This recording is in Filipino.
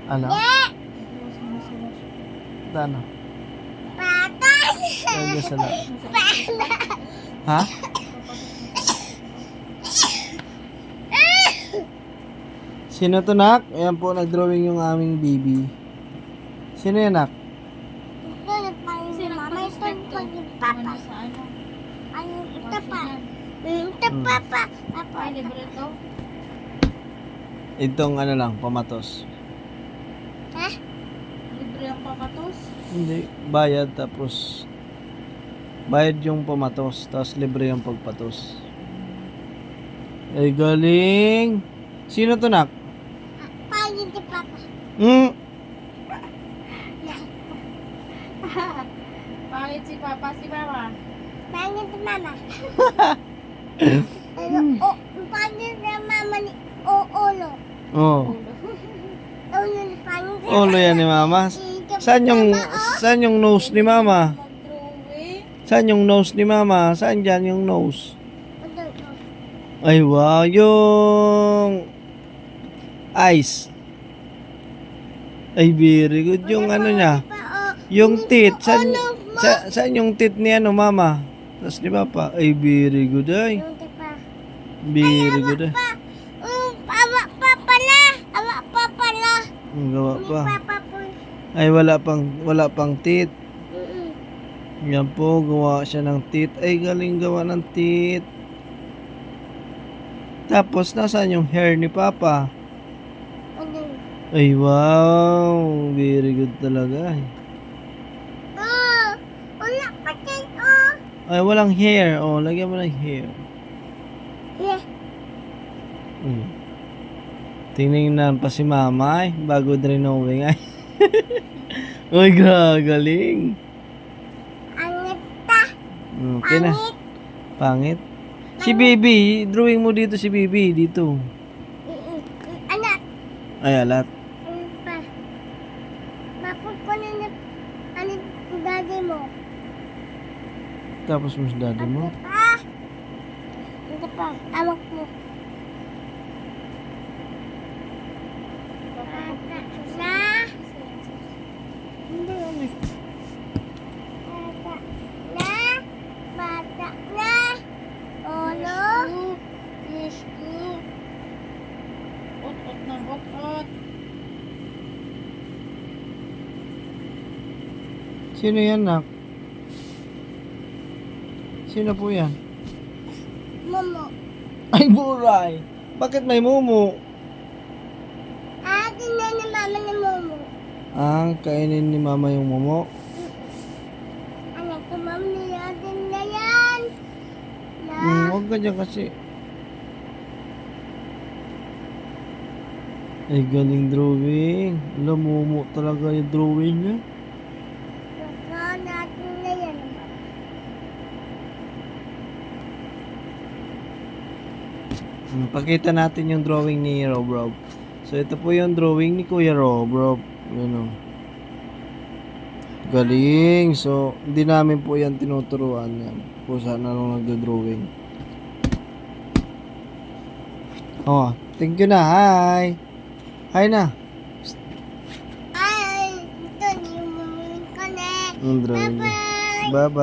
Ano? Ano? Lagyan sa loob. Ha? Sino to, nak? Ayan po, nag-drawing yung aming baby. Sino yan, nak? Itong ano lang, pamatos. Ha? Libre ang pamatos? Hindi, bayad tapos bayad yung pamatos, tapos libre yung pagpatos. Ay, galing! Sino to, nak? Pangit si Papa. Pangit si Papa, si Mama. Pangit si Mama. Pangit si Mama ni Ulo. Oh. Ulo ni pangit. Ulo yan ni mama. Saan yung nose ni mama? Saan yung nose ni mama? Saan dyan yung nose? Ay, wow, yung eyes. Ay, very good. Yung ano niya, yung teeth. Saan yung teeth ni ano, mama? Tapos ni papa. Ay, very good, ay. Very good, ay. Ang gawa pa. Ay, wala pang teeth. Yan po, gawa siya ng teeth. Ay, galing gawa ng teeth. Tapos, nasaan yung hair ni papa? Ay, wow. Very good talaga. Wala pa dyan, Ay, walang hair. Oh, lagyan mo ng hair. Tingnan pa si mama ay. Bago drawing ay. Uy, galing. Angit ta. Okay na. Pangit. Si baby, drawing mo dito si baby. Dito. Anak. Ay, alat. Ano pa? Mapupunan na ano daddy mo. Tapos mo si daddy mo. Ito pa. Amak mo. Na. Hindi ano. Bata na. Olo. Ot-ot na ot-ot. Sino yan, nak? Sino po yan? Momo. Ay, buray. Bakit may mumu? Atin na ni mama ni Momo. Kainin ni mama yung mumu. Anak ko mama ni atin na yan. Huwag ka dyan kasi. Ay, galing drawing. Alam, mumu talaga yung drawing niya. Baka natin na yan. Pakita natin yung drawing ni Rob Rob. So, ito po yung drawing ni Kuya Rob Rob. Yun o. Galing. So, hindi namin po yan tinuturuan yan. Kung saan ano nagdo-drawing. Oh, thank you na. Hi. Hi na. Ay, ito ni Momo ka na. Drawing. Bye-bye. Bye-bye.